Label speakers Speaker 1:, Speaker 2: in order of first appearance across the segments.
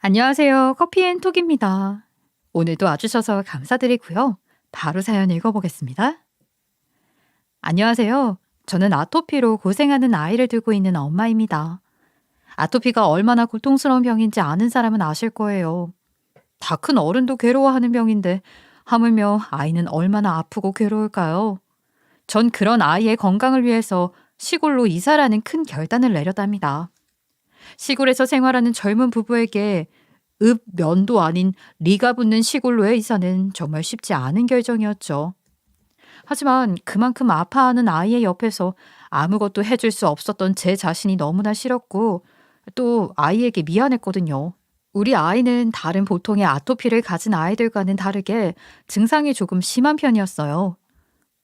Speaker 1: 안녕하세요. 커피앤톡입니다. 오늘도 와주셔서 감사드리고요. 바로 사연 읽어보겠습니다. 안녕하세요. 저는 아토피로 고생하는 아이를 두고 있는 엄마입니다. 아토피가 얼마나 고통스러운 병인지 아는 사람은 아실 거예요. 다 큰 어른도 괴로워하는 병인데 하물며 아이는 얼마나 아프고 괴로울까요? 전 그런 아이의 건강을 위해서 시골로 이사라는 큰 결단을 내렸답니다. 시골에서 생활하는 젊은 부부에게 면도 아닌 리가 붙는 시골로의 이사는 정말 쉽지 않은 결정이었죠. 하지만 그만큼 아파하는 아이의 옆에서 아무것도 해줄 수 없었던 제 자신이 너무나 싫었고 또 아이에게 미안했거든요. 우리 아이는 다른 보통의 아토피를 가진 아이들과는 다르게 증상이 조금 심한 편이었어요.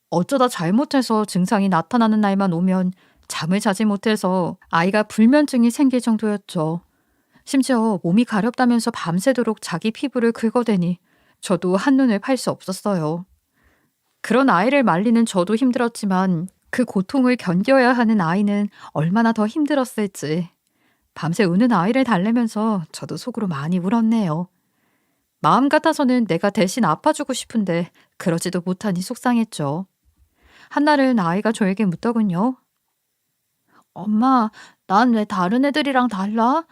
Speaker 1: 어쩌다 잘못해서 증상이 나타나는 날만 오면 잠을 자지 못해서 아이가 불면증이 생길 정도였죠. 심지어 몸이 가렵다면서 밤새도록 자기 피부를 긁어대니 저도 한눈을 팔 수 없었어요. 그런 아이를 말리는 저도 힘들었지만 그 고통을 견뎌야 하는 아이는 얼마나 더 힘들었을지. 밤새 우는 아이를 달래면서 저도 속으로 많이 울었네요. 마음 같아서는 내가 대신 아파주고 싶은데 그러지도 못하니 속상했죠. 한날은 아이가 저에게 묻더군요. 엄마, 난 왜 다른 애들이랑 달라?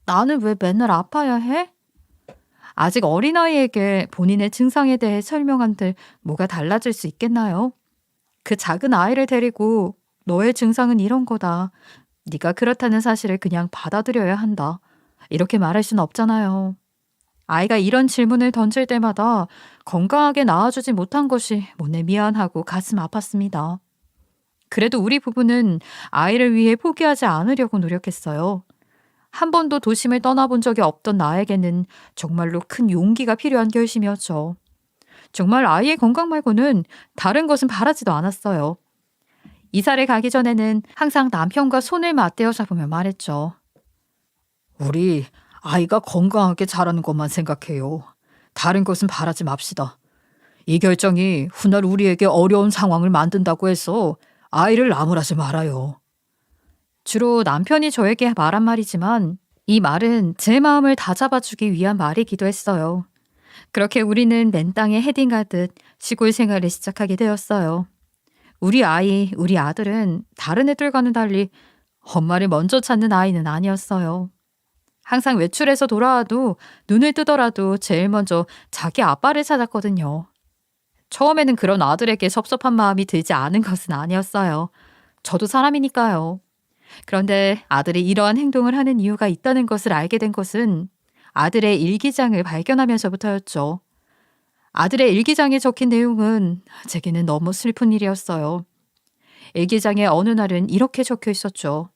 Speaker 1: 나는 왜 맨날 아파야 해? 아직 어린아이에게 본인의 증상에 대해 설명한들 뭐가 달라질 수 있겠나요? 그 작은 아이를 데리고 너의 증상은 이런 거다. 네가 그렇다는 사실을 그냥 받아들여야 한다. 이렇게 말할 수는 없잖아요. 아이가 이런 질문을 던질 때마다 건강하게 낳아주지 못한 것이 못내 미안하고 가슴 아팠습니다. 그래도 우리 부부는 아이를 위해 포기하지 않으려고 노력했어요. 한 번도 도심을 떠나본 적이 없던 나에게는 정말로 큰 용기가 필요한 결심이었죠. 정말 아이의 건강 말고는 다른 것은 바라지도 않았어요. 이사를 가기 전에는 항상 남편과 손을 맞대어 잡으며 말했죠. 우리 아이가 건강하게 자라는 것만 생각해요. 다른 것은 바라지 맙시다. 이 결정이 훗날 우리에게 어려운 상황을 만든다고 해서 아이를 나무라지 말아요. 주로 남편이 저에게 말한 말이지만 이 말은 제 마음을 다잡아주기 위한 말이기도 했어요. 그렇게 우리는 맨 땅에 헤딩하듯 시골 생활을 시작하게 되었어요. 우리 아이, 우리 아들은 다른 애들과는 달리 엄마를 먼저 찾는 아이는 아니었어요. 항상 외출해서 돌아와도 눈을 뜨더라도 제일 먼저 자기 아빠를 찾았거든요. 처음에는 그런 아들에게 섭섭한 마음이 들지 않은 것은 아니었어요. 저도 사람이니까요. 그런데 아들이 이러한 행동을 하는 이유가 있다는 것을 알게 된 것은 아들의 일기장을 발견하면서부터였죠. 아들의 일기장에 적힌 내용은 제게는 너무 슬픈 일이었어요. 일기장에 어느 날은 이렇게 적혀 있었죠.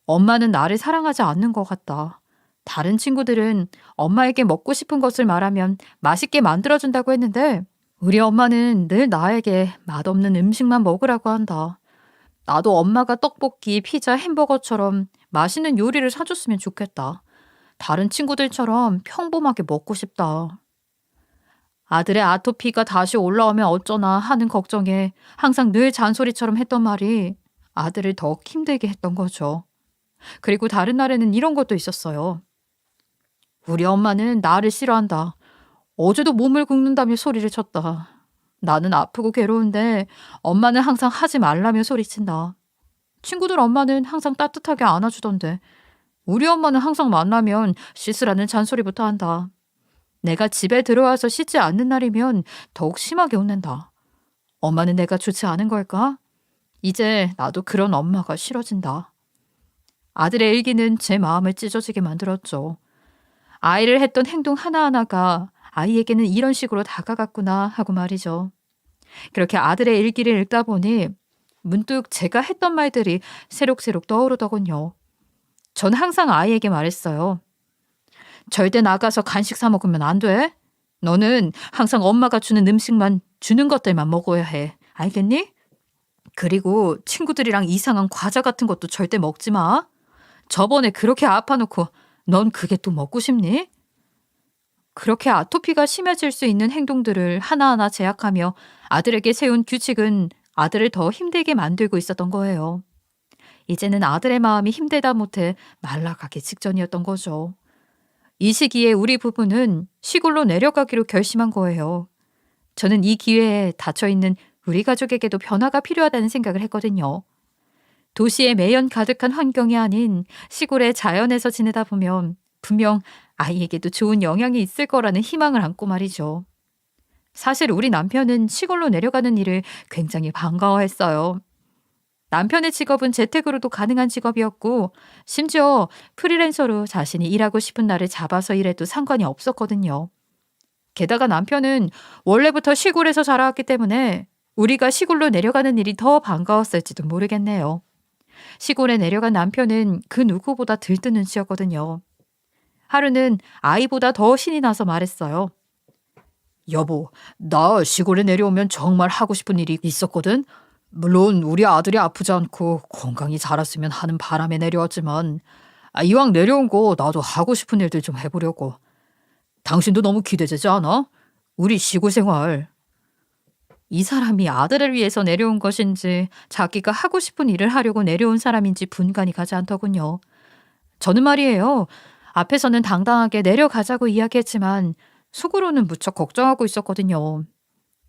Speaker 1: 엄마는 나를 사랑하지 않는 것 같다. 다른 친구들은 엄마에게 먹고 싶은 것을 말하면 맛있게 만들어준다고 했는데 우리 엄마는 늘 나에게 맛없는 음식만 먹으라고 한다. 나도 엄마가 떡볶이, 피자, 햄버거처럼 맛있는 요리를 사줬으면 좋겠다. 다른 친구들처럼 평범하게 먹고 싶다. 아들의 아토피가 다시 올라오면 어쩌나 하는 걱정에 항상 늘 잔소리처럼 했던 말이 아들을 더 힘들게 했던 거죠. 그리고 다른 날에는 이런 것도 있었어요. 우리 엄마는 나를 싫어한다. 어제도 몸을 긁는다며 소리를 쳤다. 나는 아프고 괴로운데 엄마는 항상 하지 말라며 소리친다. 친구들 엄마는 항상 따뜻하게 안아주던데 우리 엄마는 항상 만나면 씻으라는 잔소리부터 한다. 내가 집에 들어와서 씻지 않는 날이면 더욱 심하게 혼낸다. 엄마는 내가 좋지 않은 걸까? 이제 나도 그런 엄마가 싫어진다. 아들의 일기는 제 마음을 찢어지게 만들었죠. 아이를 했던 행동 하나하나가 아이에게는 이런 식으로 다가갔구나 하고 말이죠. 그렇게 아들의 일기를 읽다 보니 문득 제가 했던 말들이 새록새록 떠오르더군요. 전 항상 아이에게 말했어요. 절대 나가서 간식 사 먹으면 안 돼. 너는 항상 엄마가 주는 음식만 주는 것들만 먹어야 해. 알겠니? 그리고 친구들이랑 이상한 과자 같은 것도 절대 먹지 마. 저번에 그렇게 아파놓고 넌 그게 또 먹고 싶니? 그렇게 아토피가 심해질 수 있는 행동들을 하나하나 제약하며 아들에게 세운 규칙은 아들을 더 힘들게 만들고 있었던 거예요. 이제는 아들의 마음이 힘들다 못해 날아가기 직전이었던 거죠. 이 시기에 우리 부부는 시골로 내려가기로 결심한 거예요. 저는 이 기회에 닫혀있는 우리 가족에게도 변화가 필요하다는 생각을 했거든요. 도시의 매연 가득한 환경이 아닌 시골의 자연에서 지내다 보면 분명 아이에게도 좋은 영향이 있을 거라는 희망을 안고 말이죠. 사실 우리 남편은 시골로 내려가는 일을 굉장히 반가워했어요. 남편의 직업은 재택으로도 가능한 직업이었고, 심지어 프리랜서로 자신이 일하고 싶은 날을 잡아서 일해도 상관이 없었거든요. 게다가 남편은 원래부터 시골에서 자라왔기 때문에 우리가 시골로 내려가는 일이 더 반가웠을지도 모르겠네요. 시골에 내려간 남편은 그 누구보다 들뜬 눈치였거든요. 하루는 아이보다 더 신이 나서 말했어요. 여보, 나 시골에 내려오면 정말 하고 싶은 일이 있었거든. 물론 우리 아들이 아프지 않고 건강히 자랐으면 하는 바람에 내려왔지만 이왕 내려온 거 나도 하고 싶은 일들 좀 해보려고. 당신도 너무 기대되지 않아? 우리 시골 생활. 이 사람이 아들을 위해서 내려온 것인지 자기가 하고 싶은 일을 하려고 내려온 사람인지 분간이 가지 않더군요. 저는 말이에요. 앞에서는 당당하게 내려가자고 이야기했지만 속으로는 무척 걱정하고 있었거든요.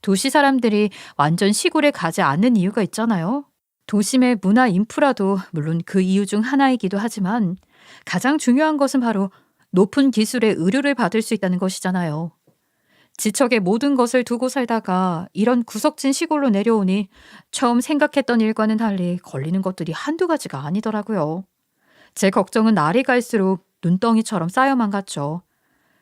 Speaker 1: 도시 사람들이 완전 시골에 가지 않는 이유가 있잖아요. 도심의 문화 인프라도 물론 그 이유 중 하나이기도 하지만 가장 중요한 것은 바로 높은 기술의 의료를 받을 수 있다는 것이잖아요. 지척의 모든 것을 두고 살다가 이런 구석진 시골로 내려오니 처음 생각했던 일과는 달리 걸리는 것들이 한두 가지가 아니더라고요. 제 걱정은 날이 갈수록 눈덩이처럼 쌓여만 갔죠.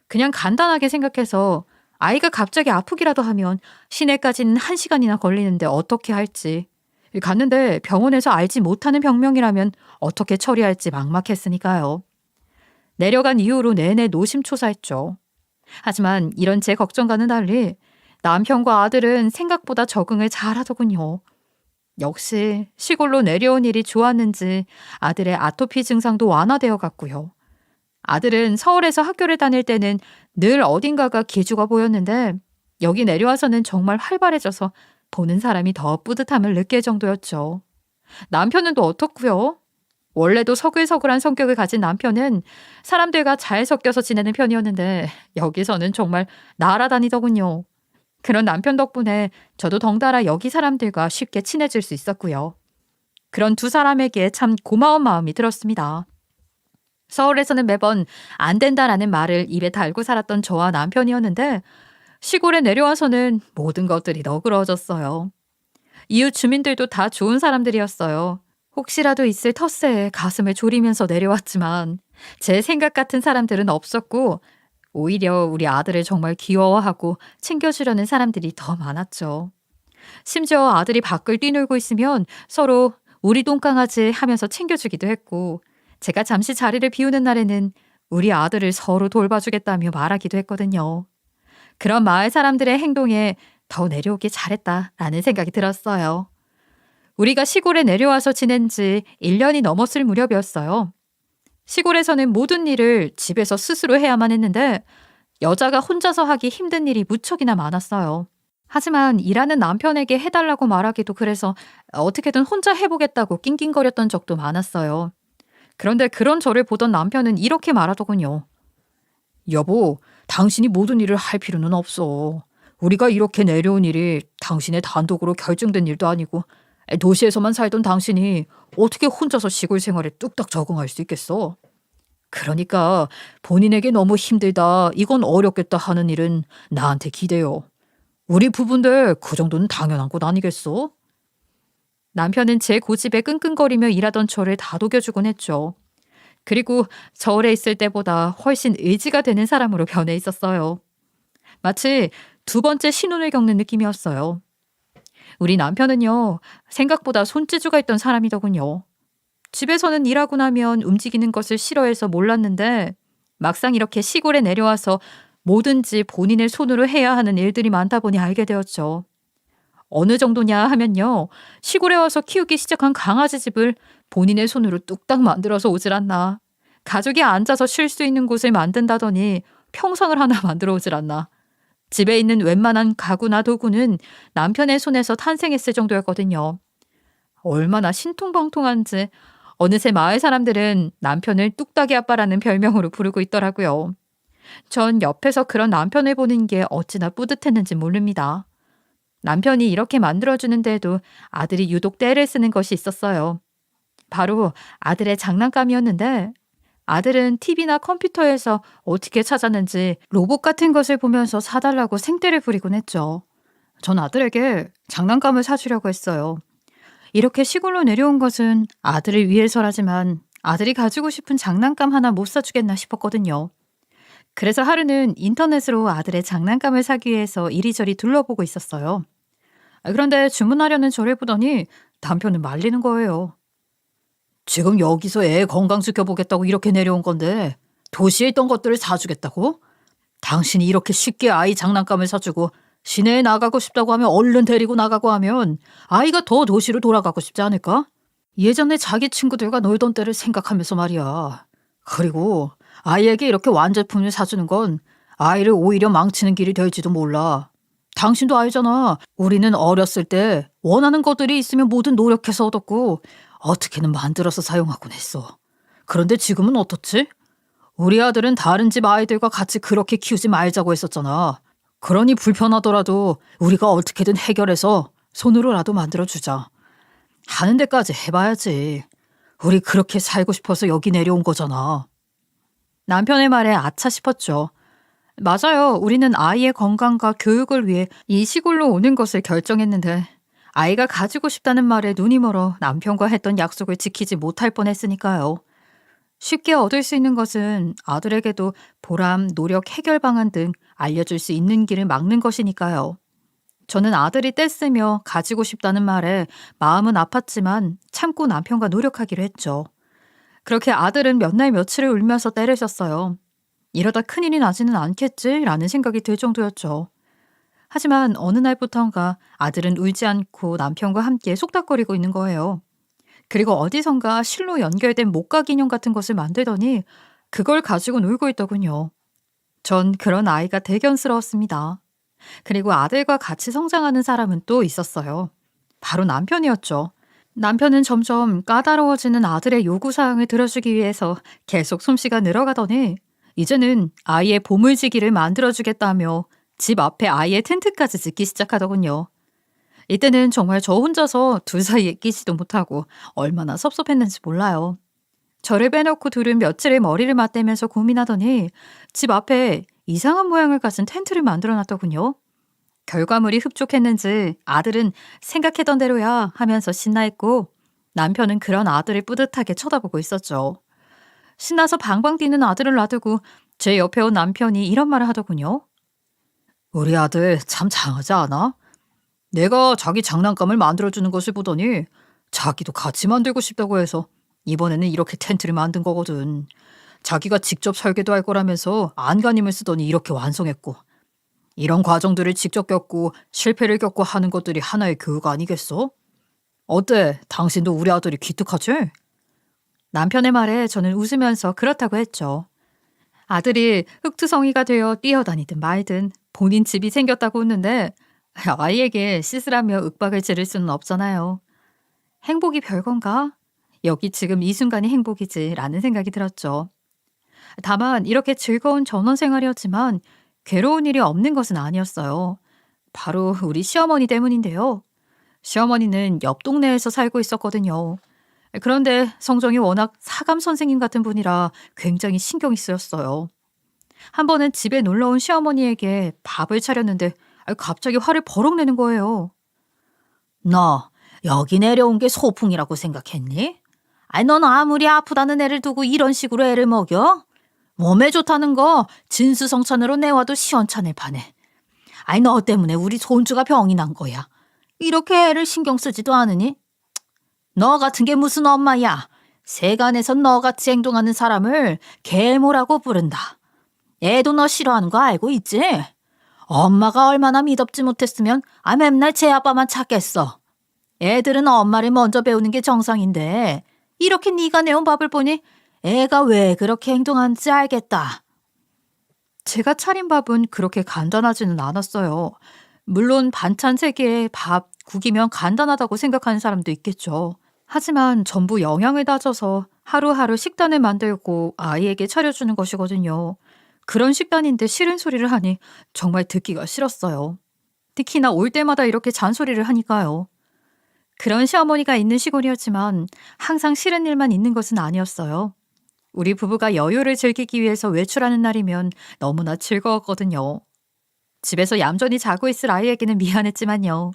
Speaker 1: 그냥 간단하게 생각해서 아이가 갑자기 아프기라도 하면 시내까지는 1시간이나 걸리는데 어떻게 할지. 갔는데 병원에서 알지 못하는 병명이라면 어떻게 처리할지 막막했으니까요. 내려간 이후로 내내 노심초사했죠. 하지만 이런 제 걱정과는 달리 남편과 아들은 생각보다 적응을 잘하더군요. 역시 시골로 내려온 일이 좋았는지 아들의 아토피 증상도 완화되어 갔고요. 아들은 서울에서 학교를 다닐 때는 늘 어딘가가 기죽어 보였는데 여기 내려와서는 정말 활발해져서 보는 사람이 더 뿌듯함을 느낄 정도였죠. 남편은 또 어떻고요? 원래도 서글서글한 성격을 가진 남편은 사람들과 잘 섞여서 지내는 편이었는데 여기서는 정말 날아다니더군요. 그런 남편 덕분에 저도 덩달아 여기 사람들과 쉽게 친해질 수 있었고요. 그런 두 사람에게 참 고마운 마음이 들었습니다. 서울에서는 매번 안 된다라는 말을 입에 달고 살았던 저와 남편이었는데 시골에 내려와서는 모든 것들이 너그러워졌어요. 이웃 주민들도 다 좋은 사람들이었어요. 혹시라도 있을 텃세에 가슴을 졸이면서 내려왔지만 제 생각 같은 사람들은 없었고 오히려 우리 아들을 정말 귀여워하고 챙겨주려는 사람들이 더 많았죠. 심지어 아들이 밖을 뛰놀고 있으면 서로 우리 똥강아지 하면서 챙겨주기도 했고 제가 잠시 자리를 비우는 날에는 우리 아들을 서로 돌봐주겠다며 말하기도 했거든요. 그런 마을 사람들의 행동에 더 내려오길 잘했다라는 생각이 들었어요. 우리가 시골에 내려와서 지낸 지 1년이 넘었을 무렵이었어요. 시골에서는 모든 일을 집에서 스스로 해야만 했는데 여자가 혼자서 하기 힘든 일이 무척이나 많았어요. 하지만 일하는 남편에게 해달라고 말하기도 그래서 어떻게든 혼자 해보겠다고 낑낑거렸던 적도 많았어요. 그런데 그런 저를 보던 남편은 이렇게 말하더군요. 여보, 당신이 모든 일을 할 필요는 없어. 우리가 이렇게 내려온 일이 당신의 단독으로 결정된 일도 아니고 도시에서만 살던 당신이 어떻게 혼자서 시골 생활에 뚝딱 적응할 수 있겠어? 그러니까 본인에게 너무 힘들다, 이건 어렵겠다 하는 일은 나한테 기대요. 우리 부부인데 그 정도는 당연한 것 아니겠어? 남편은 제 고집에 끙끙거리며 일하던 저를 다독여주곤 했죠. 그리고 서울에 있을 때보다 훨씬 의지가 되는 사람으로 변해 있었어요. 마치 두 번째 신혼을 겪는 느낌이었어요. 우리 남편은요, 생각보다 손재주가 있던 사람이더군요. 집에서는 일하고 나면 움직이는 것을 싫어해서 몰랐는데 막상 이렇게 시골에 내려와서 뭐든지 본인의 손으로 해야 하는 일들이 많다 보니 알게 되었죠. 어느 정도냐 하면요, 시골에 와서 키우기 시작한 강아지 집을 본인의 손으로 뚝딱 만들어서 오질 않나. 가족이 앉아서 쉴 수 있는 곳을 만든다더니 평상을 하나 만들어 오질 않나. 집에 있는 웬만한 가구나 도구는 남편의 손에서 탄생했을 정도였거든요. 얼마나 신통방통한지 어느새 마을 사람들은 남편을 뚝딱이 아빠라는 별명으로 부르고 있더라고요. 전 옆에서 그런 남편을 보는 게 어찌나 뿌듯했는지 모릅니다. 남편이 이렇게 만들어주는데도 아들이 유독 떼를 쓰는 것이 있었어요. 바로 아들의 장난감이었는데 아들은 TV나 컴퓨터에서 어떻게 찾았는지 로봇 같은 것을 보면서 사달라고 생떼를 부리곤 했죠. 전 아들에게 장난감을 사주려고 했어요. 이렇게 시골로 내려온 것은 아들을 위해서라지만 아들이 가지고 싶은 장난감 하나 못 사주겠나 싶었거든요. 그래서 하루는 인터넷으로 아들의 장난감을 사기 위해서 이리저리 둘러보고 있었어요. 그런데 주문하려는 저를 보더니 남편은 말리는 거예요. 지금 여기서 애 건강 지켜보겠다고 이렇게 내려온 건데 도시에 있던 것들을 사주겠다고? 당신이 이렇게 쉽게 아이 장난감을 사주고 시내에 나가고 싶다고 하면 얼른 데리고 나가고 하면 아이가 더 도시로 돌아가고 싶지 않을까? 예전에 자기 친구들과 놀던 때를 생각하면서 말이야. 그리고 아이에게 이렇게 완제품을 사주는 건 아이를 오히려 망치는 길이 될지도 몰라. 당신도 알잖아. 우리는 어렸을 때 원하는 것들이 있으면 뭐든 노력해서 얻었고 어떻게는 만들어서 사용하곤 했어. 그런데 지금은 어떻지? 우리 아들은 다른 집 아이들과 같이 그렇게 키우지 말자고 했었잖아. 그러니 불편하더라도 우리가 어떻게든 해결해서 손으로라도 만들어주자. 하는 데까지 해봐야지. 우리 그렇게 살고 싶어서 여기 내려온 거잖아. 남편의 말에 아차 싶었죠. 맞아요. 우리는 아이의 건강과 교육을 위해 이 시골로 오는 것을 결정했는데 아이가 가지고 싶다는 말에 눈이 멀어 남편과 했던 약속을 지키지 못할 뻔했으니까요. 쉽게 얻을 수 있는 것은 아들에게도 보람, 노력, 해결 방안 등 알려줄 수 있는 길을 막는 것이니까요. 저는 아들이 떼쓰며 가지고 싶다는 말에 마음은 아팠지만 참고 남편과 노력하기로 했죠. 그렇게 아들은 몇 날 며칠을 울면서 떼를 썼어요. 이러다 큰일이 나지는 않겠지라는 생각이 들 정도였죠. 하지만 어느 날부턴가 아들은 울지 않고 남편과 함께 속닥거리고 있는 거예요. 그리고 어디선가 실로 연결된 목각 인형 같은 것을 만들더니 그걸 가지고 놀고 있더군요. 전 그런 아이가 대견스러웠습니다. 그리고 아들과 같이 성장하는 사람은 또 있었어요. 바로 남편이었죠. 남편은 점점 까다로워지는 아들의 요구사항을 들어주기 위해서 계속 솜씨가 늘어가더니 이제는 아이의 보물지기를 만들어주겠다며 집 앞에 아이의 텐트까지 짓기 시작하더군요. 이때는 정말 저 혼자서 둘 사이에 끼지도 못하고 얼마나 섭섭했는지 몰라요. 저를 빼놓고 둘은 며칠을 머리를 맞대면서 고민하더니 집 앞에 이상한 모양을 가진 텐트를 만들어 놨더군요. 결과물이 흡족했는지 아들은 생각했던 대로야 하면서 신나했고 남편은 그런 아들을 뿌듯하게 쳐다보고 있었죠. 신나서 방방 뛰는 아들을 놔두고 제 옆에 온 남편이 이런 말을 하더군요. 우리 아들 참 장하지 않아? 내가 자기 장난감을 만들어주는 것을 보더니 자기도 같이 만들고 싶다고 해서 이번에는 이렇게 텐트를 만든 거거든. 자기가 직접 설계도 할 거라면서 안간힘을 쓰더니 이렇게 완성했고 이런 과정들을 직접 겪고 실패를 겪고 하는 것들이 하나의 교육 아니겠어? 어때? 당신도 우리 아들이 기특하지? 남편의 말에 저는 웃으면서 그렇다고 했죠. 아들이 흑투성이가 되어 뛰어다니든 말든 본인 집이 생겼다고 웃는데 아이에게 씻으라며 윽박을 지를 수는 없잖아요. 행복이 별건가? 여기 지금 이 순간이 행복이지 라는 생각이 들었죠. 다만 이렇게 즐거운 전원 생활이었지만 괴로운 일이 없는 것은 아니었어요. 바로 우리 시어머니 때문인데요. 시어머니는 옆 동네에서 살고 있었거든요. 그런데 성정이 워낙 사감 선생님 같은 분이라 굉장히 신경이 쓰였어요. 한 번은 집에 놀러온 시어머니에게 밥을 차렸는데 갑자기 화를 버럭 내는 거예요. 너 여기 내려온 게 소풍이라고 생각했니? 넌 아무리 아프다는 애를 두고 이런 식으로 애를 먹여? 몸에 좋다는 거 진수성찬으로 내와도 시원찮을 판에. 너 때문에 우리 손주가 병이 난 거야. 이렇게 애를 신경 쓰지도 않으니? 너 같은 게 무슨 엄마야. 세간에선 너같이 행동하는 사람을 계모라고 부른다. 애도 너 싫어하는 거 알고 있지? 엄마가 얼마나 미덥지 못했으면 맨날 제 아빠만 찾겠어. 애들은 엄마를 먼저 배우는 게 정상인데 이렇게 네가 내온 밥을 보니 애가 왜 그렇게 행동하는지 알겠다. 제가 차린 밥은 그렇게 간단하지는 않았어요. 물론 반찬 3개에 밥, 국이면 간단하다고 생각하는 사람도 있겠죠. 하지만 전부 영양을 다져서 하루하루 식단을 만들고 아이에게 차려주는 것이거든요. 그런 식단인데 싫은 소리를 하니 정말 듣기가 싫었어요. 특히나 올 때마다 이렇게 잔소리를 하니까요. 그런 시어머니가 있는 시골이었지만 항상 싫은 일만 있는 것은 아니었어요. 우리 부부가 여유를 즐기기 위해서 외출하는 날이면 너무나 즐거웠거든요. 집에서 얌전히 자고 있을 아이에게는 미안했지만요.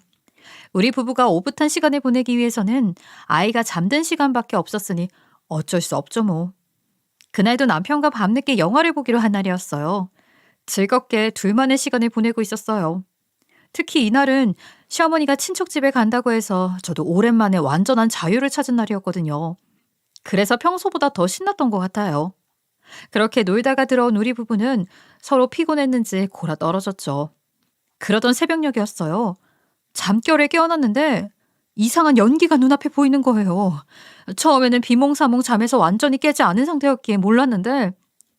Speaker 1: 우리 부부가 오붓한 시간을 보내기 위해서는 아이가 잠든 시간밖에 없었으니 어쩔 수 없죠 뭐. 그날도 남편과 밤늦게 영화를 보기로 한 날이었어요. 즐겁게 둘만의 시간을 보내고 있었어요. 특히 이날은 시어머니가 친척집에 간다고 해서 저도 오랜만에 완전한 자유를 찾은 날이었거든요. 그래서 평소보다 더 신났던 것 같아요. 그렇게 놀다가 들어온 우리 부부는 서로 피곤했는지 골아 떨어졌죠. 그러던 새벽녘이었어요. 잠결에 깨어났는데 이상한 연기가 눈앞에 보이는 거예요. 처음에는 비몽사몽 잠에서 완전히 깨지 않은 상태였기에 몰랐는데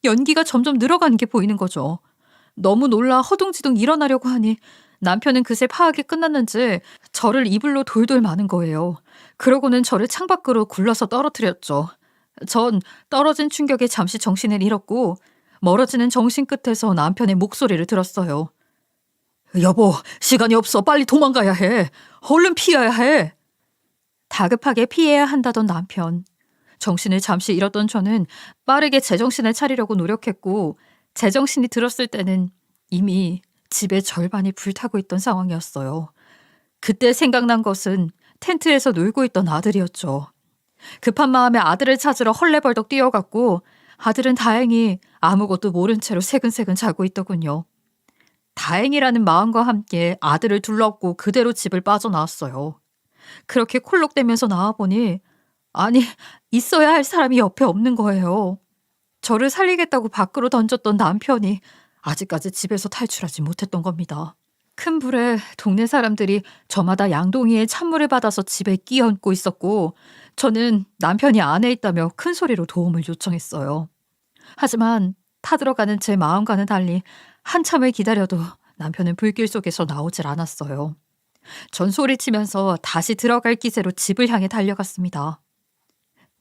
Speaker 1: 연기가 점점 늘어가는 게 보이는 거죠. 너무 놀라 허둥지둥 일어나려고 하니 남편은 그새 파악이 끝났는지 저를 이불로 돌돌 마는 거예요. 그러고는 저를 창밖으로 굴러서 떨어뜨렸죠. 전 떨어진 충격에 잠시 정신을 잃었고 멀어지는 정신 끝에서 남편의 목소리를 들었어요. 여보, 시간이 없어. 빨리 도망가야 해. 얼른 피해야 해. 다급하게 피해야 한다던 남편. 정신을 잠시 잃었던 저는 빠르게 제정신을 차리려고 노력했고 제정신이 들었을 때는 이미 집의 절반이 불타고 있던 상황이었어요. 그때 생각난 것은 텐트에서 놀고 있던 아들이었죠. 급한 마음에 아들을 찾으러 헐레벌떡 뛰어갔고 아들은 다행히 아무것도 모른 채로 새근새근 자고 있더군요. 다행이라는 마음과 함께 아들을 둘러엎고 그대로 집을 빠져나왔어요. 그렇게 콜록대면서 나와보니 아니 있어야 할 사람이 옆에 없는 거예요. 저를 살리겠다고 밖으로 던졌던 남편이 아직까지 집에서 탈출하지 못했던 겁니다. 큰 불에 동네 사람들이 저마다 양동이에 찬물을 받아서 집에 끼얹고 있었고 저는 남편이 안에 있다며 큰 소리로 도움을 요청했어요. 하지만 타들어가는 제 마음과는 달리 한참을 기다려도 남편은 불길 속에서 나오질 않았어요. 전 소리치면서 다시 들어갈 기세로 집을 향해 달려갔습니다.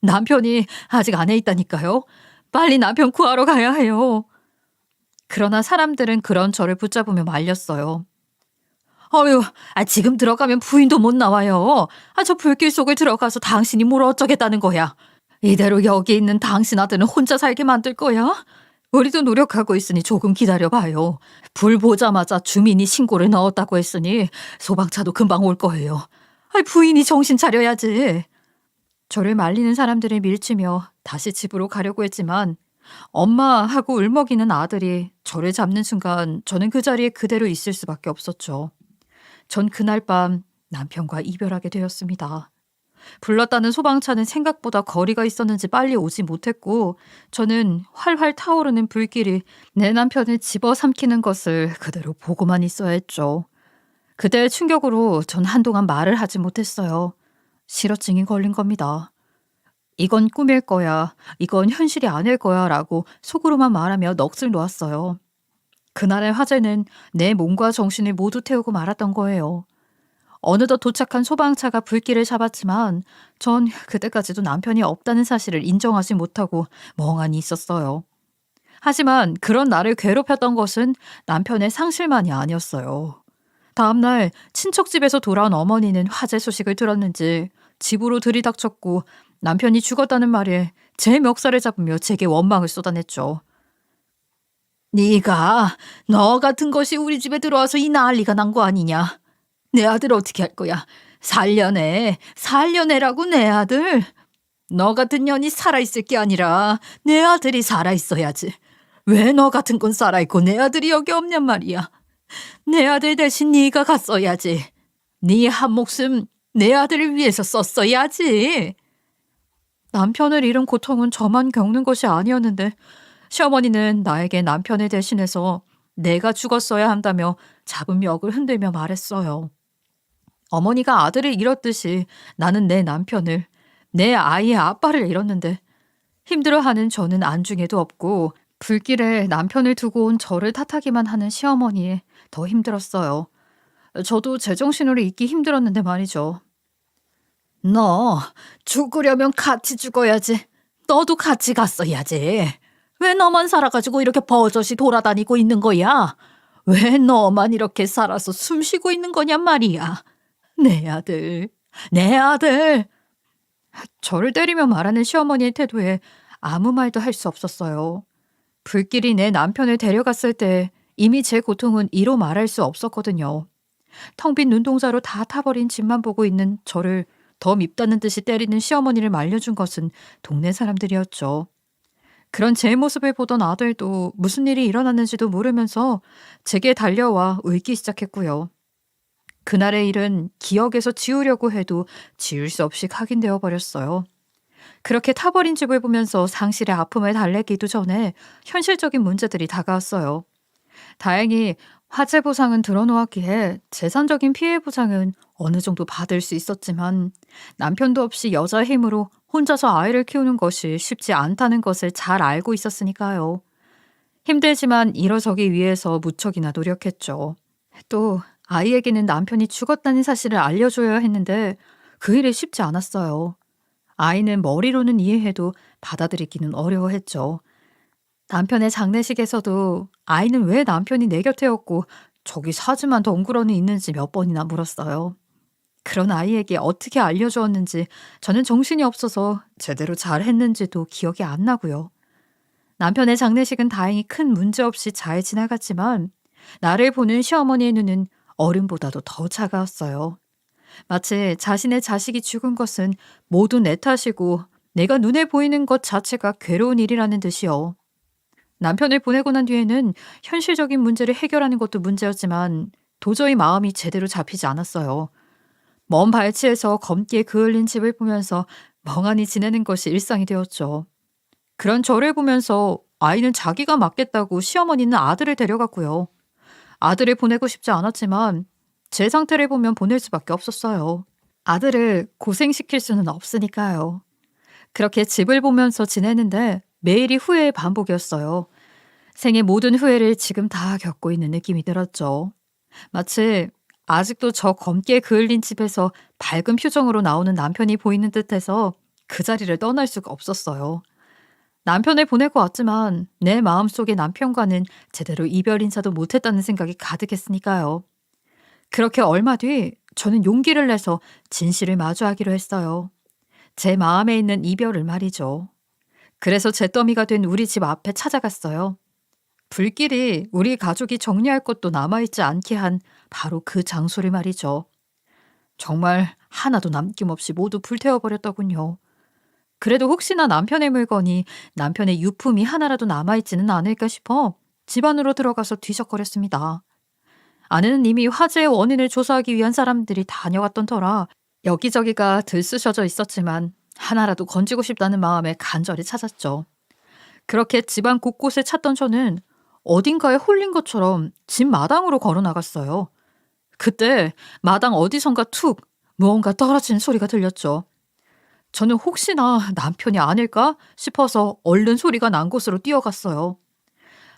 Speaker 1: 남편이 아직 안에 있다니까요. 빨리 남편 구하러 가야 해요. 그러나 사람들은 그런 저를 붙잡으며 말렸어요. 어휴, 지금 들어가면 부인도 못 나와요. 저 불길 속을 들어가서 당신이 뭘 어쩌겠다는 거야. 이대로 여기 있는 당신 아들은 혼자 살게 만들 거야? 우리도 노력하고 있으니 조금 기다려봐요. 불 보자마자 주민이 신고를 넣었다고 했으니 소방차도 금방 올 거예요. 부인이 정신 차려야지. 저를 말리는 사람들을 밀치며 다시 집으로 가려고 했지만 엄마 하고 울먹이는 아들이 저를 잡는 순간 저는 그 자리에 그대로 있을 수밖에 없었죠. 전 그날 밤 남편과 이별하게 되었습니다. 불렀다는 소방차는 생각보다 거리가 있었는지 빨리 오지 못했고 저는 활활 타오르는 불길이 내 남편을 집어삼키는 것을 그대로 보고만 있어야 했죠. 그때의 충격으로 전 한동안 말을 하지 못했어요. 실어증이 걸린 겁니다. 이건 꿈일 거야, 이건 현실이 아닐 거야 라고 속으로만 말하며 넋을 놓았어요. 그날의 화재는 내 몸과 정신을 모두 태우고 말았던 거예요. 어느덧 도착한 소방차가 불길을 잡았지만 전 그때까지도 남편이 없다는 사실을 인정하지 못하고 멍하니 있었어요. 하지만 그런 나를 괴롭혔던 것은 남편의 상실만이 아니었어요. 다음날 친척집에서 돌아온 어머니는 화재 소식을 들었는지 집으로 들이닥쳤고 남편이 죽었다는 말에 제 멱살을 잡으며 제게 원망을 쏟아냈죠. 네가 너 같은 것이 우리 집에 들어와서 이 난리가 난 거 아니냐. 내 아들 어떻게 할 거야. 살려내라고 내 아들. 너 같은 년이 살아있을 게 아니라 내 아들이 살아있어야지. 왜 너 같은 건 살아있고 내 아들이 여기 없냔 말이야. 내 아들 대신 네가 갔어야지. 네 한 목숨 내 아들을 위해서 썼어야지. 남편을 잃은 고통은 저만 겪는 것이 아니었는데 시어머니는 나에게 남편을 대신해서 내가 죽었어야 한다며 잡은 멱을 흔들며 말했어요. 어머니가 아들을 잃었듯이 나는 내 남편을, 내 아이의 아빠를 잃었는데 힘들어하는 저는 안중에도 없고 불길에 남편을 두고 온 저를 탓하기만 하는 시어머니에 더 힘들었어요. 저도 제정신으로 있기 힘들었는데 말이죠. 너 죽으려면 같이 죽어야지. 너도 같이 갔어야지.
Speaker 2: 왜 너만 살아가지고 이렇게 버젓이 돌아다니고 있는 거야? 왜 너만 이렇게 살아서 숨 쉬고 있는 거냔 말이야. 내 아들, 내 아들.
Speaker 1: 저를 때리며 말하는 시어머니의 태도에 아무 말도 할 수 없었어요. 불길이 내 남편을 데려갔을 때 이미 제 고통은 이로 말할 수 없었거든요. 텅 빈 눈동자로 다 타버린 집만 보고 있는 저를 더 밉다는 듯이 때리는 시어머니를 말려준 것은 동네 사람들이었죠. 그런 제 모습을 보던 아들도 무슨 일이 일어났는지도 모르면서 제게 달려와 울기 시작했고요. 그날의 일은 기억에서 지우려고 해도 지울 수 없이 각인되어 버렸어요. 그렇게 타버린 집을 보면서 상실의 아픔을 달래기도 전에 현실적인 문제들이 다가왔어요. 다행히 화재 보상은 들어놓았기에 재산적인 피해 보상은 어느 정도 받을 수 있었지만 남편도 없이 여자의 힘으로 혼자서 아이를 키우는 것이 쉽지 않다는 것을 잘 알고 있었으니까요. 힘들지만 이러저기 위해서 무척이나 노력했죠. 또 아이에게는 남편이 죽었다는 사실을 알려줘야 했는데 그 일이 쉽지 않았어요. 아이는 머리로는 이해해도 받아들이기는 어려워했죠. 남편의 장례식에서도 아이는 왜 남편이 내 곁에 없고 저기 사지만 덩그러니 있는지 몇 번이나 물었어요. 그런 아이에게 어떻게 알려주었는지 저는 정신이 없어서 제대로 잘했는지도 기억이 안 나고요. 남편의 장례식은 다행히 큰 문제 없이 잘 지나갔지만 나를 보는 시어머니의 눈은 어른보다도 더 차가웠어요. 마치 자신의 자식이 죽은 것은 모두 내 탓이고 내가 눈에 보이는 것 자체가 괴로운 일이라는 듯이요. 남편을 보내고 난 뒤에는 현실적인 문제를 해결하는 것도 문제였지만 도저히 마음이 제대로 잡히지 않았어요. 먼 발치에서 검게 그을린 집을 보면서 멍하니 지내는 것이 일상이 되었죠. 그런 저를 보면서 아이는 자기가 맡겠다고 시어머니는 아들을 데려갔고요. 아들을 보내고 싶지 않았지만 제 상태를 보면 보낼 수밖에 없었어요. 아들을 고생시킬 수는 없으니까요. 그렇게 집을 보면서 지내는데 매일이 후회의 반복이었어요. 생의 모든 후회를 지금 다 겪고 있는 느낌이 들었죠. 마치 아직도 저 검게 그을린 집에서 밝은 표정으로 나오는 남편이 보이는 듯해서 그 자리를 떠날 수가 없었어요. 남편을 보내고 왔지만 내 마음속에 남편과는 제대로 이별 인사도 못했다는 생각이 가득했으니까요. 그렇게 얼마 뒤 저는 용기를 내서 진실을 마주하기로 했어요. 제 마음에 있는 이별을 말이죠. 그래서 잿더미가 된 우리 집 앞에 찾아갔어요. 불길이 우리 가족이 정리할 것도 남아있지 않게 한 바로 그 장소를 말이죠. 정말 하나도 남김없이 모두 불태워버렸더군요. 그래도 혹시나 남편의 물건이 남편의 유품이 하나라도 남아있지는 않을까 싶어 집 안으로 들어가서 뒤적거렸습니다. 아내는 이미 화재의 원인을 조사하기 위한 사람들이 다녀갔던 터라 여기저기가 들쑤셔져 있었지만 하나라도 건지고 싶다는 마음에 간절히 찾았죠. 그렇게 집안 곳곳을 찾던 저는 어딘가에 홀린 것처럼 집 마당으로 걸어 나갔어요. 그때 마당 어디선가 툭 무언가 떨어지는 소리가 들렸죠. 저는 혹시나 남편이 아닐까 싶어서 얼른 소리가 난 곳으로 뛰어갔어요.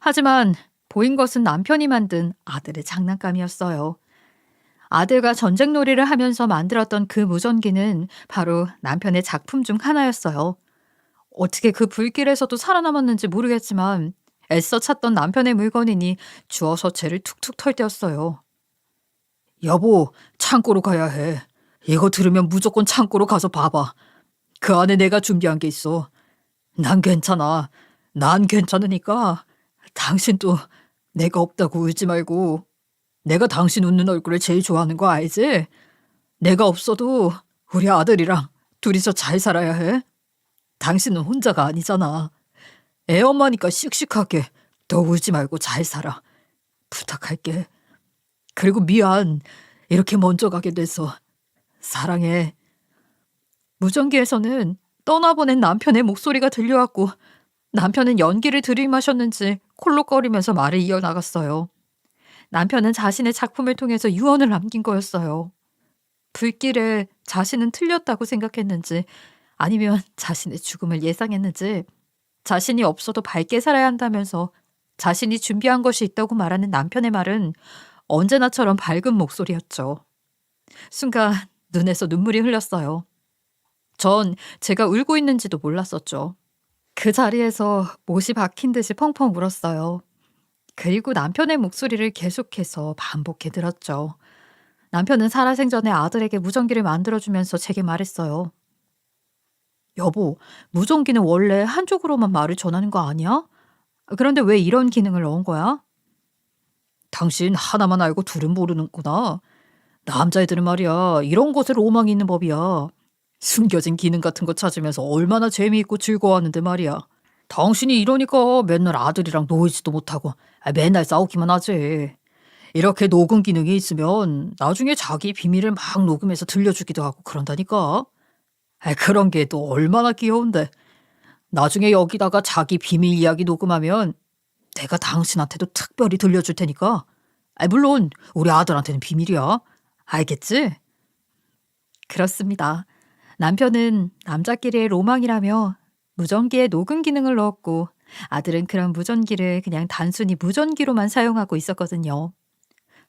Speaker 1: 하지만 보인 것은 남편이 만든 아들의 장난감이었어요. 아들과 전쟁놀이를 하면서 만들었던 그 무전기는 바로 남편의 작품 중 하나였어요. 어떻게 그 불길에서도 살아남았는지 모르겠지만 애써 찾던 남편의 물건이니 주워서 쟤를 툭툭 털 때였어요. 여보, 창고로 가야 해. 이거 들으면 무조건 창고로 가서 봐봐. 그 안에 내가 준비한 게 있어. 난 괜찮아. 난 괜찮으니까 당신도 내가 없다고 울지 말고. 내가 당신 웃는 얼굴을 제일 좋아하는 거 알지? 내가 없어도 우리 아들이랑 둘이서 잘 살아야 해. 당신은 혼자가 아니잖아. 애 엄마니까 씩씩하게 더 울지 말고 잘 살아. 부탁할게. 그리고 미안. 이렇게 먼저 가게 돼서. 사랑해. 무전기에서는 떠나보낸 남편의 목소리가 들려왔고 남편은 연기를 들이마셨는지 콜록거리면서 말을 이어나갔어요. 남편은 자신의 작품을 통해서 유언을 남긴 거였어요. 불길에 자신은 틀렸다고 생각했는지 아니면 자신의 죽음을 예상했는지 자신이 없어도 밝게 살아야 한다면서 자신이 준비한 것이 있다고 말하는 남편의 말은 언제나처럼 밝은 목소리였죠. 순간 눈에서 눈물이 흘렀어요. 전 제가 울고 있는지도 몰랐었죠. 그 자리에서 못이 박힌 듯이 펑펑 울었어요. 그리고 남편의 목소리를 계속해서 반복해 들었죠. 남편은 살아생전에 아들에게 무전기를 만들어주면서 제게 말했어요. 여보, 무전기는 원래 한쪽으로만 말을 전하는 거 아니야? 그런데 왜 이런 기능을 넣은 거야? 당신 하나만 알고 둘은 모르는구나. 남자애들은 말이야, 이런 것에 로망이 있는 법이야. 숨겨진 기능 같은 거 찾으면서 얼마나 재미있고 즐거워하는데 말이야. 당신이 이러니까 맨날 아들이랑 놀지도 못하고 맨날 싸우기만 하지. 이렇게 녹음 기능이 있으면 나중에 자기 비밀을 막 녹음해서 들려주기도 하고 그런다니까. 그런 게 또 얼마나 귀여운데. 나중에 여기다가 자기 비밀 이야기 녹음하면 내가 당신한테도 특별히 들려줄 테니까. 물론 우리 아들한테는 비밀이야. 알겠지? 그렇습니다. 남편은 남자끼리의 로망이라며 무전기에 녹음 기능을 넣었고 아들은 그런 무전기를 그냥 단순히 무전기로만 사용하고 있었거든요.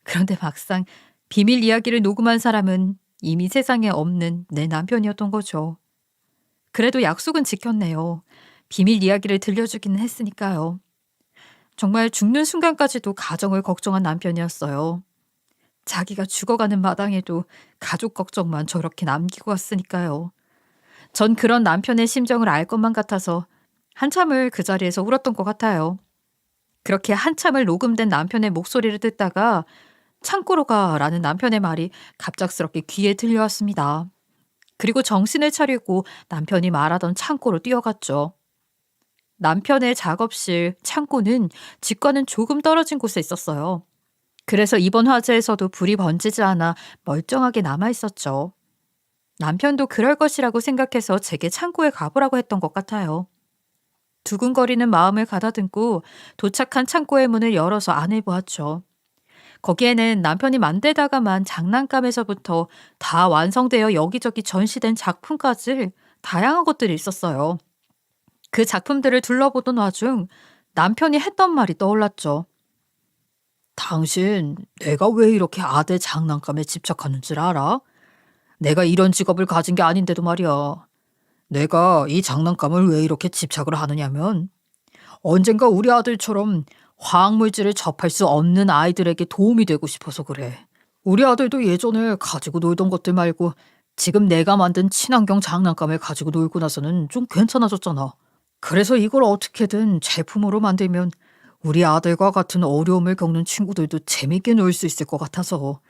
Speaker 1: 그런데 막상 비밀 이야기를 녹음한 사람은 이미 세상에 없는 내 남편이었던 거죠. 그래도 약속은 지켰네요. 비밀 이야기를 들려주기는 했으니까요. 정말 죽는 순간까지도 가정을 걱정한 남편이었어요. 자기가 죽어가는 마당에도 가족 걱정만 저렇게 남기고 왔으니까요. 전 그런 남편의 심정을 알 것만 같아서 한참을 그 자리에서 울었던 것 같아요. 그렇게 한참을 녹음된 남편의 목소리를 듣다가 창고로 가라는 남편의 말이 갑작스럽게 귀에 들려왔습니다. 그리고 정신을 차리고 남편이 말하던 창고로 뛰어갔죠. 남편의 작업실 창고는 집과는 조금 떨어진 곳에 있었어요. 그래서 이번 화재에서도 불이 번지지 않아 멀쩡하게 남아 있었죠. 남편도 그럴 것이라고 생각해서 제게 창고에 가보라고 했던 것 같아요. 두근거리는 마음을 가다듬고 도착한 창고의 문을 열어서 안을 보았죠. 거기에는 남편이 만들다가만 장난감에서부터 다 완성되어 여기저기 전시된 작품까지 다양한 것들이 있었어요. 그 작품들을 둘러보던 와중 남편이 했던 말이 떠올랐죠. 당신, 내가 왜 이렇게 아들 장난감에 집착하는 줄 알아? 내가 이런 직업을 가진 게 아닌데도 말이야. 내가 이 장난감을 왜 이렇게 집착을 하느냐면 언젠가 우리 아들처럼 화학물질을 접할 수 없는 아이들에게 도움이 되고 싶어서 그래. 우리 아들도 예전에 가지고 놀던 것들 말고 지금 내가 만든 친환경 장난감을 가지고 놀고 나서는 좀 괜찮아졌잖아. 그래서 이걸 어떻게든 제품으로 만들면 우리 아들과 같은 어려움을 겪는 친구들도 재밌게 놀 수 있을 것 같아서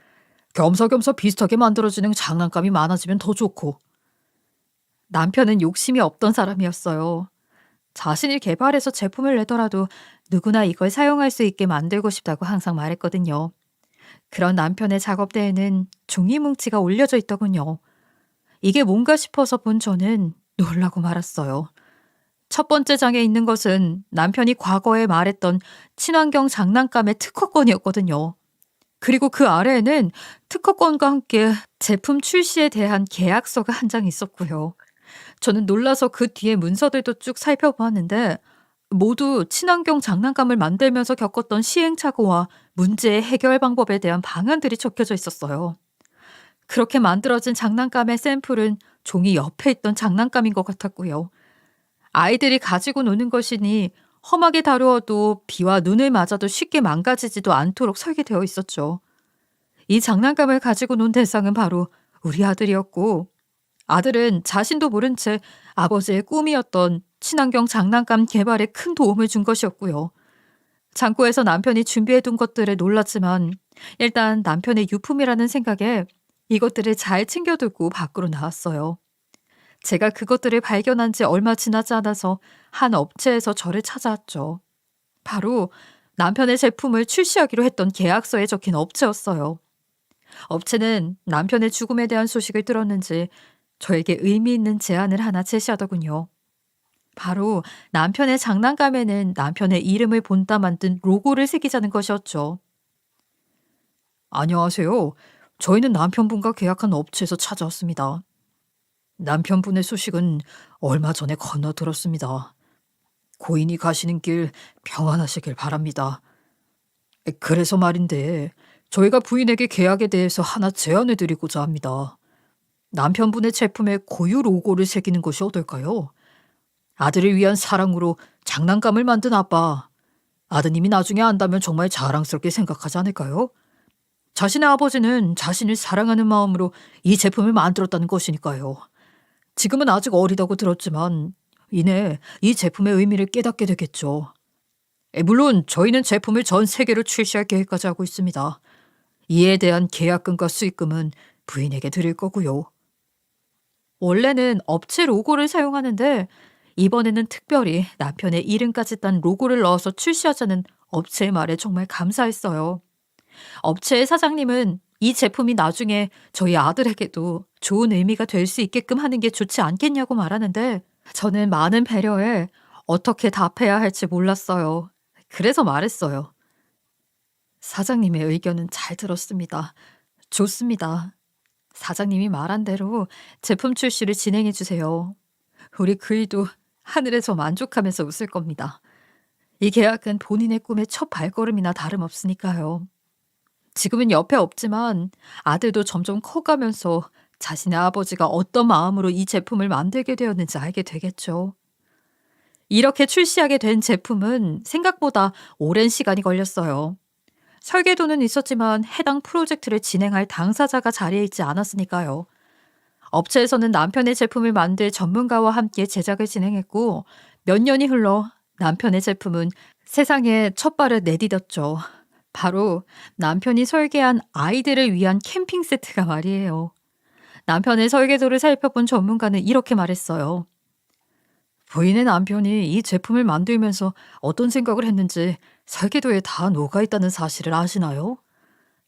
Speaker 1: 겸사겸사 비슷하게 만들어지는 장난감이 많아지면 더 좋고. 남편은 욕심이 없던 사람이었어요. 자신이 개발해서 제품을 내더라도 누구나 이걸 사용할 수 있게 만들고 싶다고 항상 말했거든요. 그런 남편의 작업대에는 종이 뭉치가 올려져 있더군요. 이게 뭔가 싶어서 본 저는 놀라고 말았어요. 첫 번째 장에 있는 것은 남편이 과거에 말했던 친환경 장난감의 특허권이었거든요. 그리고 그 아래에는 특허권과 함께 제품 출시에 대한 계약서가 한 장 있었고요. 저는 놀라서 그 뒤에 문서들도 쭉 살펴보았는데 모두 친환경 장난감을 만들면서 겪었던 시행착오와 문제의 해결 방법에 대한 방안들이 적혀져 있었어요. 그렇게 만들어진 장난감의 샘플은 종이 옆에 있던 장난감인 것 같았고요. 아이들이 가지고 노는 것이니 험하게 다루어도 비와 눈을 맞아도 쉽게 망가지지도 않도록 설계되어 있었죠. 이 장난감을 가지고 논 대상은 바로 우리 아들이었고, 아들은 자신도 모른 채 아버지의 꿈이었던 친환경 장난감 개발에 큰 도움을 준 것이었고요. 창고에서 남편이 준비해둔 것들에 놀랐지만 일단 남편의 유품이라는 생각에 이것들을 잘 챙겨두고 밖으로 나왔어요. 제가 그것들을 발견한 지 얼마 지나지 않아서 한 업체에서 저를 찾아왔죠. 바로 남편의 제품을 출시하기로 했던 계약서에 적힌 업체였어요. 업체는 남편의 죽음에 대한 소식을 들었는지 저에게 의미 있는 제안을 하나 제시하더군요. 바로 남편의 장난감에는 남편의 이름을 본따 만든 로고를 새기자는 것이었죠. 안녕하세요. 저희는 남편분과 계약한 업체에서 찾아왔습니다. 남편분의 소식은 얼마 전에 건너 들었습니다. 고인이 가시는 길 평안하시길 바랍니다. 그래서 말인데 저희가 부인에게 계약에 대해서 하나 제안을 드리고자 합니다. 남편분의 제품에 고유 로고를 새기는 것이 어떨까요?
Speaker 2: 아들을 위한 사랑으로 장난감을 만든 아빠. 아드님이 나중에 안다면 정말 자랑스럽게 생각하지 않을까요? 자신의 아버지는 자신을 사랑하는 마음으로 이 제품을 만들었다는 것이니까요. 지금은 아직 어리다고 들었지만 이내 이 제품의 의미를 깨닫게 되겠죠. 물론 저희는 제품을 전 세계로 출시할 계획까지 하고 있습니다. 이에 대한 계약금과 수익금은 부인에게 드릴 거고요. 원래는 업체 로고를 사용하는데 이번에는 특별히 남편의 이름까지 딴 로고를 넣어서 출시하자는 업체의 말에 정말 감사했어요. 업체의 사장님은 이 제품이 나중에 저희 아들에게도 좋은 의미가 될 수 있게끔 하는 게 좋지 않겠냐고 말하는데 저는 많은 배려에 어떻게 답해야 할지 몰랐어요. 그래서 말했어요. 사장님의 의견은 잘 들었습니다. 좋습니다. 사장님이 말한 대로 제품 출시를 진행해 주세요. 우리 그이도 하늘에서 만족하면서 웃을 겁니다. 이 계약은 본인의 꿈의 첫 발걸음이나 다름없으니까요. 지금은 옆에 없지만 아들도 점점 커가면서 자신의 아버지가 어떤 마음으로 이 제품을 만들게 되었는지 알게 되겠죠. 이렇게 출시하게 된 제품은 생각보다 오랜 시간이 걸렸어요. 설계도는 있었지만 해당 프로젝트를 진행할 당사자가 자리에 있지 않았으니까요. 업체에서는 남편의 제품을 만들 전문가와 함께 제작을 진행했고 몇 년이 흘러 남편의 제품은 세상에 첫 발을 내디뎠죠. 바로 남편이 설계한 아이들을 위한 캠핑 세트가 말이에요. 남편의 설계도를 살펴본 전문가는 이렇게 말했어요. 부인의 남편이 이 제품을 만들면서 어떤 생각을 했는지 설계도에 다 녹아있다는 사실을 아시나요?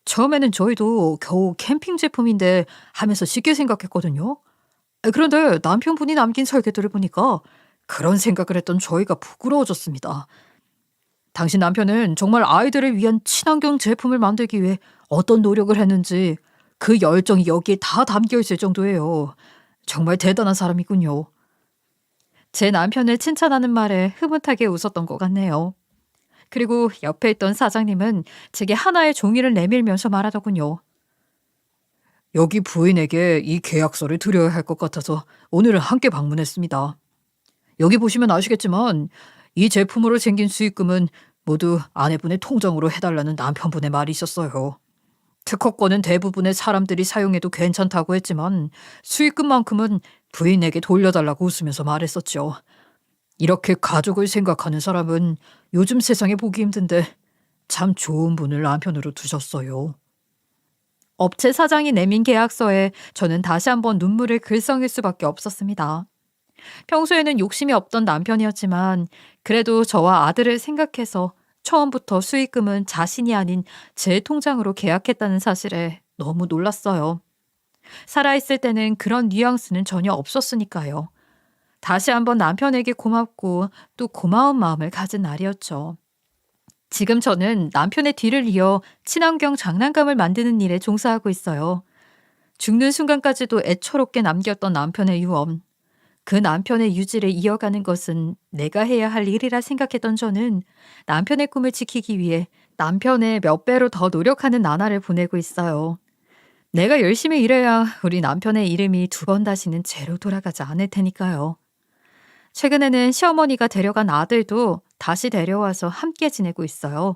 Speaker 2: 처음에는 저희도 겨우 캠핑 제품인데 하면서 쉽게 생각했거든요. 그런데 남편분이 남긴 설계도를 보니까 그런 생각을 했던 저희가 부끄러워졌습니다. 당신 남편은 정말 아이들을 위한 친환경 제품을 만들기 위해 어떤 노력을 했는지 그 열정이 여기에 다 담겨 있을 정도예요. 정말 대단한 사람이군요. 제 남편을 칭찬하는 말에 흐뭇하게 웃었던 것 같네요. 그리고 옆에 있던 사장님은 제게 하나의 종이를 내밀면서 말하더군요. 여기 부인에게 이 계약서를 드려야 할 것 같아서 오늘은 함께 방문했습니다. 여기 보시면 아시겠지만 이 제품으로 생긴 수익금은 모두 아내분의 통장으로 해달라는 남편분의 말이 있었어요. 특허권은 대부분의 사람들이 사용해도 괜찮다고 했지만 수익금만큼은 부인에게 돌려달라고 웃으면서 말했었죠. 이렇게 가족을 생각하는 사람은 요즘 세상에 보기 힘든데 참 좋은 분을 남편으로 두셨어요. 업체 사장이 내민 계약서에 저는 다시 한번 눈물을 글썽일 수밖에 없었습니다. 평소에는 욕심이 없던 남편이었지만 그래도 저와 아들을 생각해서 처음부터 수익금은 자신이 아닌 제 통장으로 계약했다는 사실에 너무 놀랐어요. 살아있을 때는 그런 뉘앙스는 전혀 없었으니까요. 다시 한번 남편에게 고맙고 또 고마운 마음을 가진 날이었죠. 지금 저는 남편의 뒤를 이어 친환경 장난감을 만드는 일에 종사하고 있어요. 죽는 순간까지도 애처롭게 남겼던 남편의 유언. 그 남편의 유지를 이어가는 것은 내가 해야 할 일이라 생각했던 저는 남편의 꿈을 지키기 위해 남편의 몇 배로 더 노력하는 나날을 보내고 있어요. 내가 열심히 일해야 우리 남편의 이름이 두 번 다시는 죄로 돌아가지 않을 테니까요. 최근에는 시어머니가 데려간 아들도 다시 데려와서 함께 지내고 있어요.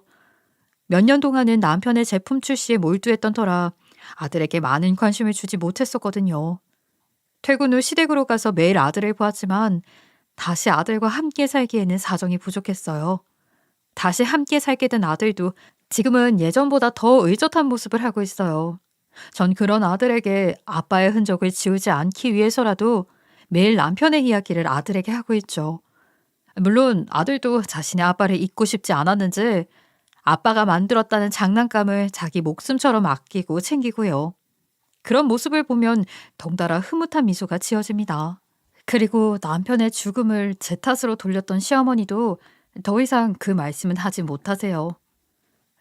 Speaker 2: 몇 년 동안은 남편의 제품 출시에 몰두했던 터라 아들에게 많은 관심을 주지 못했었거든요. 퇴근 후 시댁으로 가서 매일 아들을 보았지만 다시 아들과 함께 살기에는 사정이 부족했어요. 다시 함께 살게 된 아들도 지금은 예전보다 더 의젓한 모습을 하고 있어요. 전 그런 아들에게 아빠의 흔적을 지우지 않기 위해서라도 매일 남편의 이야기를 아들에게 하고 있죠. 물론 아들도 자신의 아빠를 잊고 싶지 않았는지 아빠가 만들었다는 장난감을 자기 목숨처럼 아끼고 챙기고요. 그런 모습을 보면 덩달아 흐뭇한 미소가 지어집니다. 그리고 남편의 죽음을 제 탓으로 돌렸던 시어머니도 더 이상 그 말씀은 하지 못하세요.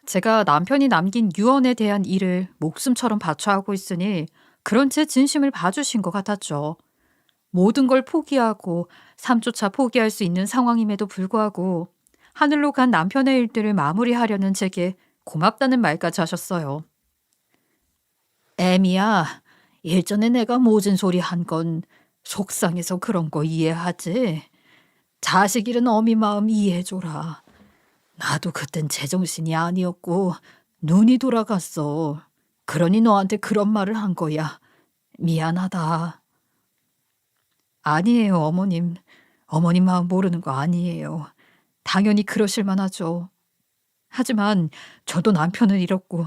Speaker 2: 제가 남편이 남긴 유언에 대한 일을 목숨처럼 바쳐하고 있으니 그런 제 진심을 봐주신 것 같았죠. 모든 걸 포기하고 삶조차 포기할 수 있는 상황임에도 불구하고 하늘로 간 남편의 일들을 마무리하려는 제게 고맙다는 말까지 하셨어요. 애미야, 예전에 내가 모진 소리 한 건 속상해서 그런 거 이해하지? 자식 잃은 어미 마음 이해해줘라. 나도 그땐 제정신이 아니었고 눈이 돌아갔어. 그러니 너한테 그런 말을 한 거야. 미안하다.
Speaker 1: 아니에요, 어머님. 어머님 마음 모르는 거 아니에요. 당연히 그러실 만하죠. 하지만 저도 남편을 잃었고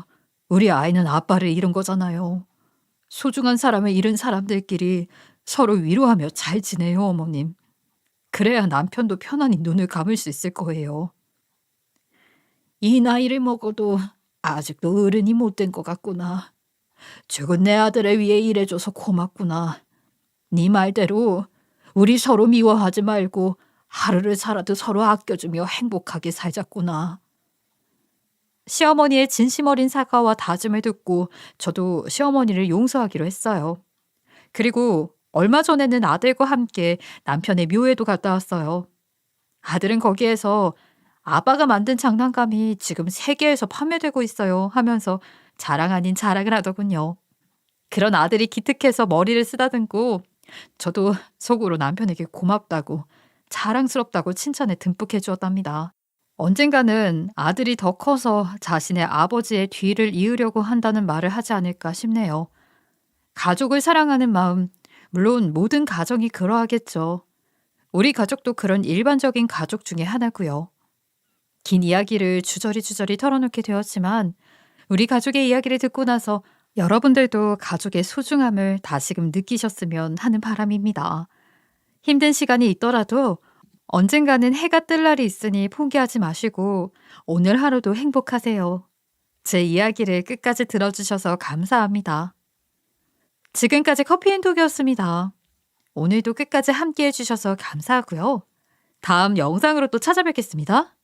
Speaker 1: 우리 아이는 아빠를 잃은 거잖아요. 소중한 사람을 잃은 사람들끼리 서로 위로하며 잘 지내요, 어머님. 그래야 남편도 편안히 눈을 감을 수 있을 거예요.
Speaker 2: 이 나이를 먹어도 아직도 어른이 못 된 것 같구나. 죽은 내 아들을 위해 일해줘서 고맙구나. 네 말대로 우리 서로 미워하지 말고 하루를 살아도 서로 아껴주며 행복하게 살자꾸나.
Speaker 1: 시어머니의 진심 어린 사과와 다짐을 듣고 저도 시어머니를 용서하기로 했어요. 그리고 얼마 전에는 아들과 함께 남편의 묘에도 갔다 왔어요. 아들은 거기에서 아빠가 만든 장난감이 지금 세계에서 판매되고 있어요 하면서 자랑 아닌 자랑을 하더군요. 그런 아들이 기특해서 머리를 쓰다듬고 저도 속으로 남편에게 고맙다고 자랑스럽다고 칭찬에 듬뿍 해주었답니다. 언젠가는 아들이 더 커서 자신의 아버지의 뒤를 이으려고 한다는 말을 하지 않을까 싶네요. 가족을 사랑하는 마음, 물론 모든 가정이 그러하겠죠. 우리 가족도 그런 일반적인 가족 중에 하나고요. 긴 이야기를 주저리 털어놓게 되었지만 우리 가족의 이야기를 듣고 나서 여러분들도 가족의 소중함을 다시금 느끼셨으면 하는 바람입니다. 힘든 시간이 있더라도 언젠가는 해가 뜰 날이 있으니 포기하지 마시고 오늘 하루도 행복하세요. 제 이야기를 끝까지 들어주셔서 감사합니다. 지금까지 커피앤톡이었습니다. 오늘도 끝까지 함께 해주셔서 감사하고요. 다음 영상으로 또 찾아뵙겠습니다.